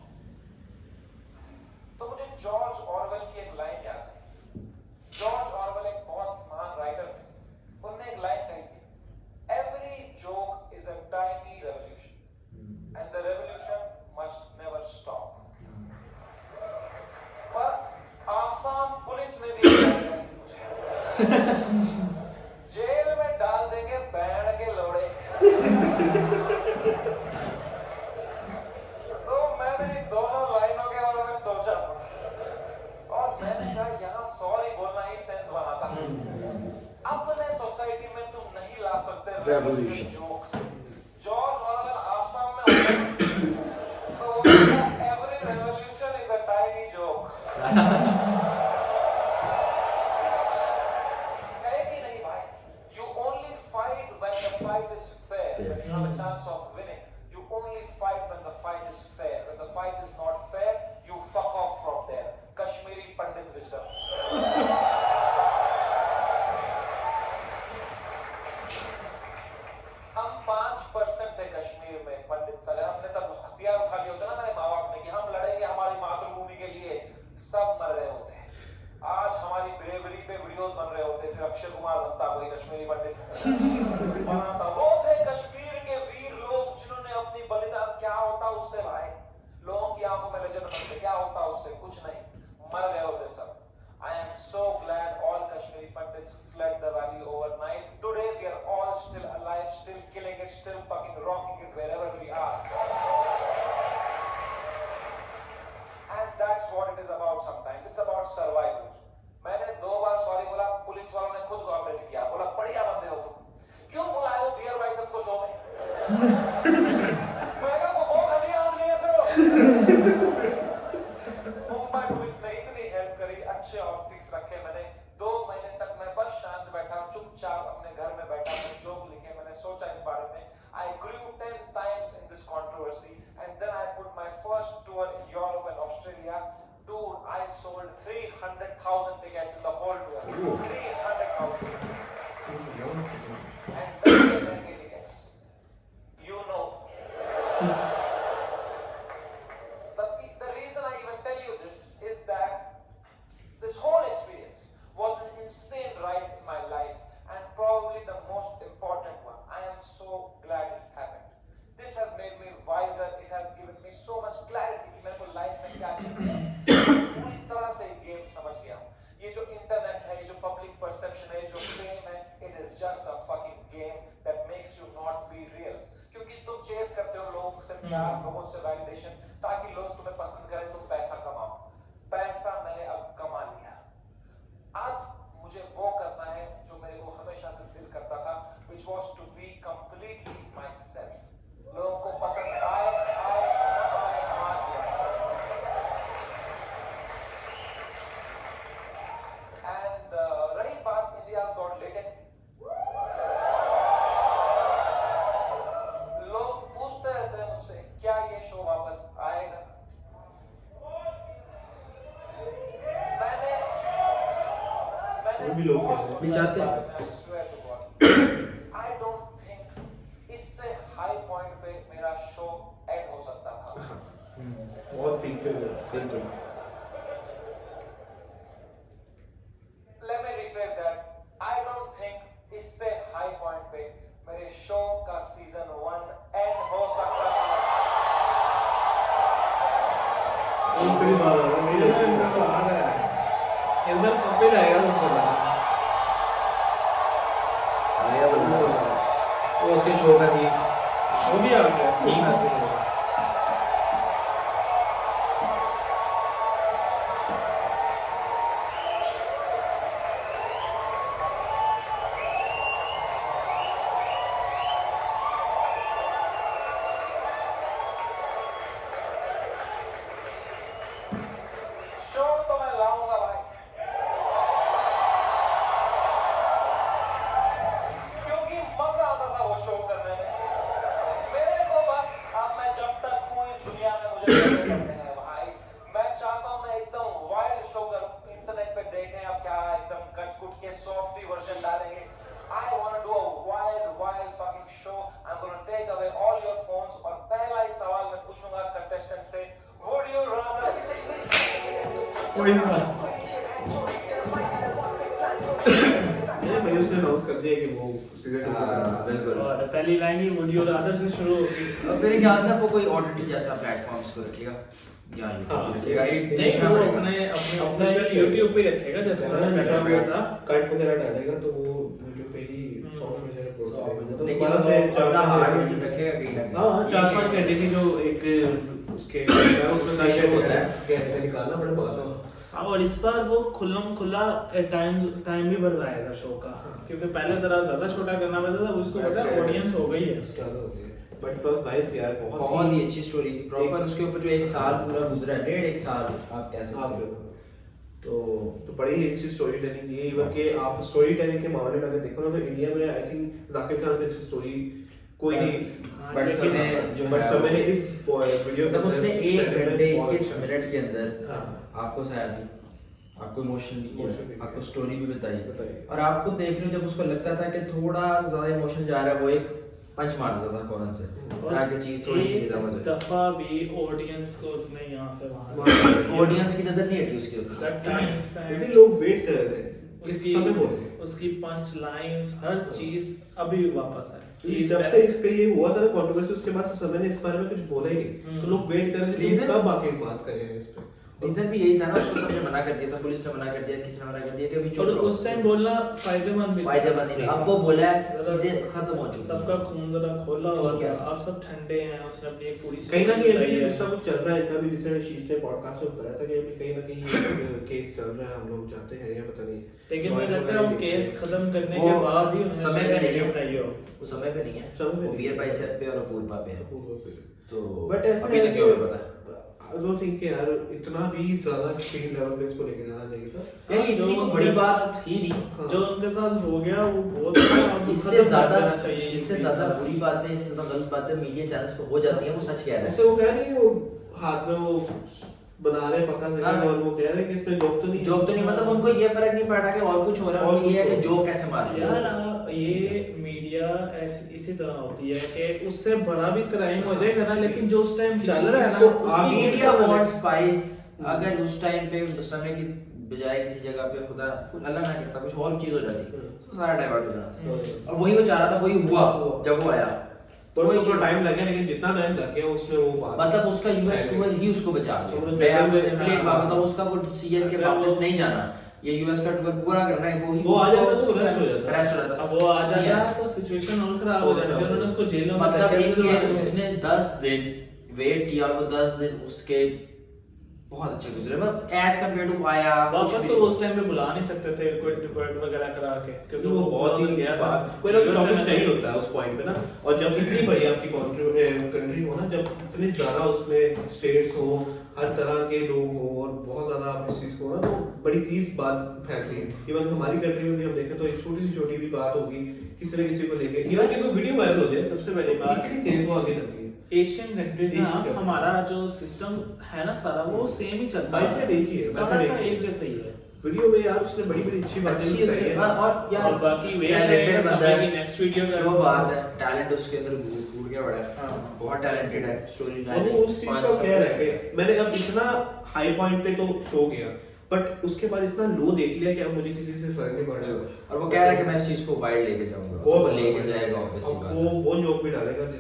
तो मुझे जॉर्ज ऑरवेल की एक लाइन याद आई। जॉर्ज ऑरवेल एक बहुत महान राइटर थे, उन्होंने एक लाइन कही थी, every joke is a tiny revolution and the revolution must never stop. पर आसाम पुलिस ने भी जेल में डाल देंगे बैंड के लोड़े। तो मैंने इन दोनों लाइनों के बारे में सोचा और मैंने कहा यहाँ सॉरी बोलना ही सेंस बनाता। अपने सोसाइटी में तुम नहीं ला सकते रेवोल्यूशन जोक्स, में होता है तो वो every revolution is a tiny joke है कि नहीं भाई? You only fight when the fight is fair. When you have a chance of winning, you only fight when the fight is fair. When the fight is not fair, you fuck off from there. Kashmiri Pandit wisdom. हम 5% थे कश्मीर में पंडित साले, हमने तब हथियार उठा लिए होते ना मेरे माँ बाप ने कि हम लड़ेंगे हमारी मातृभूमि के लिए, सब मर रहे होते। आज हमारी ब्रेवरी पे वीडियोस बन रहे होते, फिर अक्षय कुमार बनता कोई कश्मीरी पंडित बनाता। वो थे कश्मीर के वीर लोग जिन्होंने अपनी बलिदान, क्या होता उससे भाई? लोगों की आंखों में रजत बनते, क्या होता उससे? कुछ नहीं, मर गए होते सब। I am so glad all Kashmiri Pandits fled the valley overnight. Today we are all still alive, still killing it, still fucking rocking it wherever we are. And that's what it is about sometimes. It's about survival. मैंने 2 बार sorry बोला, police वालों ने खुद cooperate किया, बोला बढ़िया बंदे हो तुम, क्यों बुलाए हो बियर बाइसेप्स को शो में? मैं कहा वो घटिया आदमी है फिर। मुंबई पुलिस ने इतनी हेल्प करी, अच्छे ऑप्टिक्स रखे मैंने। 2 महीने तक मैं बस शांत बैठा, चुपचाप अपने घर में बैठा, मैं जोक लिखे, मैंने सोचा इस बारे में। I grew 10 times in this controversy, and then I put my first tour in Europe and Australia. Dude, I sold 300,000 tickets in the whole tour. 300,000 tickets. And then tickets. You know. But the reason I even tell you this is that this whole experience was an insane ride in my life and probably the most important one. I am so glad it happened. This has made me wiser. It has given me so much clarity कि मेरे को life में क्या चाहिए। पूरी तरह से game समझ गया हूँ। ये जो इंटरनेट है, ये जो पब्लिक परसेप्शन है, जो फेम है, it is just a fucking game that makes you not be real. क्योंकि तुम चेस करते हो लोगों से प्यार, लोगों से वैलिडेशन, ताकि लोग तुम्हें पसंद करें, तुम पैसा कमाओ। पैसा मैंने अब कमा लिया। अब मुझे वो करना है जो मेरे को हमेशा से दिल करता था, which was to be completely myself. लोगों को पसंद आए न आए, आज हुआ। And रही बात India's Got Latent, लोग पूछते रहते हैं मुझसे क्या ये शो वापस आएगा। वो भी लोग बहुत कहते हैं, सोचा भी चाहते हैं। I swear to God, I don't think इससे हाई पॉइंट पे मेरा शो एंड हो सकता था। बहुत पीक पे हुआ। बिल्कुल। Let me rephrase that. I don't think इससे हाई पॉइंट पे मेरे शो का सीजन 1 एंड हो सकता था। दूसरी बात है, मेरे को आ रहा है। एकदम कपिल आएगा मुझे लगा। आया बंदा वो उसके शो का थी। वो भी आ गया। ठीक है। शो तो मैं लाऊंगा भाई, क्योंकि मजा आता था वो शो करने में। मेरे को बस अब मैं जब तक हूँ इस दुनिया में मुझे शो करने हैं भाई। मैं चाहता हूँ मैं एकदम वाइल्ड शो करूँ, इंटरनेट पे देखें अब क्या एकदम कट कुट के सॉफ्टी वर्जन डालेंगे। I want to do a wild fucking show. I'm going to take away all your phones और पहला ही सवाल मैं पूछूंगा कंटेस्टेंट से, would you rather कोई ना। ये भाई उसने अनाउंस कर दिया कि वो सीजन बिल्कुल। और पहली लाइन ही वीडियो रादर से शुरू होगी। अब मेरे ख्याल से आपको कोई OTT जैसा प्लेटफॉर्म्स को रखेगा या हाँ। YouTube रखेगा, ये नहीं, देखना वो पड़ेगा। अपने ऑफिशियल YouTube पे रखेगा, जैसे मैंने पहले बोला था। कट वगैरह डालेगा तो वो यूट्यूब पे ही सॉफ्ट वगैरह अपलोड करेगा। तो लेकिन दोबारा से वो अपना 4-5 हार्ड घंटे वर्जन रखेगा कहीं ना कहीं। हाँ 4-5 घंटे की जो एक उसके उसमें का शो होता है। घंटे निकालना पड़े बहुत। हाँ, और इस बार वो खुल्लम खुल्ला टाइम भी बढ़वाएगा शो का, क्योंकि पहले तरह ज्यादा छोटा करना पड़ता था, उसको पता है ऑडियंस हो गई है। उसके आगे होती है। बट प्लस नाइस यार, बहुत ही अच्छी स्टोरी प्रॉपर। उसके ऊपर जो एक साल पूरा गुजरा है, 1.5 साल आप कह सकते हो। तो बड़ी ही अच्छी स्टोरी टेलिंग की है। इवन कि आप स्टोरी टेलिंग के मामले में अगर देखो ना तो इंडिया में आई थिंक जाकिर खान से अच्छी स्टोरी कोई नहीं। बट समय जो बट है समय ने इस वीडियो मतलब उसने 1 घंटे 21 अच्छा। मिनट के अंदर हाँ। आपको हंसाया भी, आपको इमोशन भी Emotion भी किया, आपको किया। स्टोरी भी बताई। बताई। और आप खुद देख रहे हो जब उसको लगता था कि थोड़ा सा ज्यादा इमोशन जा रहा है, वो एक पंच मार देता था फौरन से ताकि चीज थोड़ी सी निदान हो एक जाए। दफा भी ऑडियंस को उसने यहाँ से वहाँ ऑडियंस की नजर नहीं हटी उसके ऊपर से। that time spent, क्योंकि लोग वेट कर रहे थे किस उसकी समय बोले। उसकी पंच लाइंस हर चीज अभी वापस आई। जब से इस पे ये हुआ था ना कंट्रोवर्सी, उसके बाद से समय ने इस बारे में कुछ बोला ही नहीं। तो लोग वेट कर रहे थे कि Reason? कब आके बात करेंगे इस पे। रीजन भी यही था ना, उसको सबने मना कर दिया था, पुलिस ने मना कर दिया, किसी ने मना कर दिया कि अभी और चुप रहो। उस टाइम बोलना फायदेमंद भी था। फायदेमंद नहीं था। अब वो बोला है चीजें खत्म हो चुकी सबका हैं। खून जरा खोला हुआ ठीक है। था, अब सब ठंडे हैं। उसने अपनी एक पूरी कहीं ना story कहीं बताई अभी है। कुछ ना कुछ चल रहा है। इनका भी रिसेंट शीश ने पॉडकास्ट में बताया था कि अभी कहीं ना कहीं केस चल रहा है, हम लोग जाते हैं या पता नहीं। लेकिन मुझे लगता है वो केस खत्म करने वो के बाद ही उन्होंने समय पे नहीं है। बताई हो। वो समय पे नहीं है, समय पे वो नहीं बियर है। बाइसेप पे और अपूर्वा पे है। तो बट ऐसा अभी तक क्यों हमें पता है। आई डोंट थिंक कि यार इतना भी ज्यादा एक्सट्रीम लेवल पे इसको लेके जाना चाहिए था। यार ये इतनी कोई बड़ी बात थी नहीं। हाँ। जो उनके साथ हो गया वो बहुत अब इससे खत्म कर ज्यादा देना चाहिए। इससे ज्यादा बुरी बातें, इससे ज्यादा गलत बातें मीडिया चैनल्स पे हो जाती हैं, वो सच कह रहे उससे हैं। वो कह रही है, वो हाथ में वो बना रहे पक्का से हाँ। और वो कह रहे हैं कि इसमें जोक तो नहीं है। जोक तो नहीं, मतलब उनको ये फर्क नहीं पड़ रहा कि और कुछ हो रहा है, और उनको ये है कुछ कि हो। जोक कैसे मार दिया। यार ये मीडिया ऐसी इसी तरह होती है कि उससे बड़ा भी क्राइम हो जाएगा ना, लेकिन जो उस टाइम चल रहा है ना इसको उसकी मीडिया मीडिया वांट स्पाइस। अगर उस टाइम पे उस समय की बजाय किसी जगह पे खुदा कुछ अल्लाह ना करता कुछ और चीज हो जाती तो सारा डाइवर्ट हो जाना था। और वही वो चाह रहा था, वही हुआ जब वो आया। पर वही उसको चीज- टाइम लगे, लेकिन जितना टाइम लग गया उसमें वो बात मतलब उसका यूएस पहले- टूर ही उसको बचा तो लिया। उन्होंने मैं आपको जनरल में- सिंपली एक बात बताऊं, उसका वो डिसीजन के अगर वापस वो- नहीं जाना, ये यूएस का टूर पूरा करना है, वो ही वो आ उसको- जाता तो arrest हो जाता। arrest हो जाता। अब वो आ नहीं जाता आया। तो सिचुएशन और खराब हो जाती। उन्होंने उसको जेलों में मतलब धकेल दिया। इनके उसने 10 दिन वेट किया, वो 10 दिन उसके बहुत अच्छे गुजरे, मतलब एज कंपेयर टू आया वापस कुछ तो भी- उस टाइम पे बुला नहीं सकते थे कोई डिपोर्ट वगैरह करा के, क्योंकि वो बहुत ही गया था। कोई ना कोई USA टॉपिक में- चाहिए होता है उस पॉइंट पे ना। और जब इतनी बड़ी आपकी कंट्री हो ना, जब इतनी ज्यादा उसमें स्टेट्स हो, हर तरह के लोग हो और बहुत ज्यादा आप इस चीज को ना, तो बड़ी चीज बात फैलती है। इवन हमारी कंट्री में भी हम देखें तो एक छोटी भी बात होगी किसी न किसी को लेके, इवन कि कोई वीडियो वायरल हो जाए, सबसे बड़ी बात- इतनी तेज वो आगे चलती है। एशियन कंट्रीज Asian ना countries। हमारा जो सिस्टम है ना सारा वो सेम ही चलता है। Mindset एक ही है, सारा method का एक ही है। एक जैसा ही है। वीडियो में यार उसने बड़ी अच्छी बातें अच्छी बताई उसके है। बाद और यार और बाकी वे talented बंदा समय है। की नेक्स्ट वीडियो का जो बात है टैलेंट उसके अंदर फूट गया बड़ा है। हाँ। बहुत टैलेंटेड है, स्टोरी और वो उस चीज का कह रहा है कि मैंने अब इतना हाई पॉइंट पे तो शो गया, बट उसके बाद इतना लो देख लिया कि अब मुझे किसी से फर्क नहीं पड़ रहा। और वो कह रहा है कि मैं इस चीज को वाइल्ड लेके जाऊंगा, वो वो लेके जाएगा ऑब्वियसली अब बात वो जोक भी डालेगा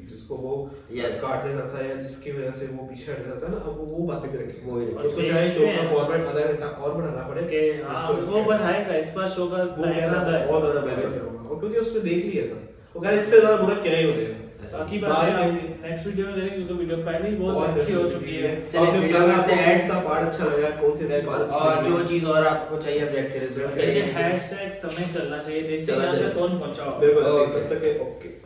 जिसको वो Yes. काट देता था या जिसकी वजह से वो पीछे हट जाता था ना, अब वो बातें भी रखेगा। वो ही और उसको रखेगा। चाहे शो का देखते हैं। फॉर्मेट आधा घंटा और बढ़ाना पड़े कि हाँ उसको वो रखेगा। बढ़ाएगा इस बार शो का वो टाइम कह रहा ज्यादा था है। बहुत ज्यादा बढ़ा जाऊंगा, और क्योंकि उसने देख लिया सब, वो कह रहा इससे ज्यादा बुरा क्या ही हो जाएगा। बाकी बाहर बात ही नेक्स्ट वीडियो में देखेंगे, क्योंकि वीडियो पहले ही बहुत अच्छी हो चुकी है। चलिए, आपने वीडियो बताया करते आपको हैं। कौन सा पार्ट अच्छा लगा, कौन से बिल्कुल। पार्ट और जो चीज और आपको चाहिए अपडेट करें जरूर बिल्कुल। नीचे करिए। हैशटैग समय चलना चाहिए, देखते चलना हैं चाहिए। कौन पहुंचा होगा। बिल्कुल Okay. तब तक ओके।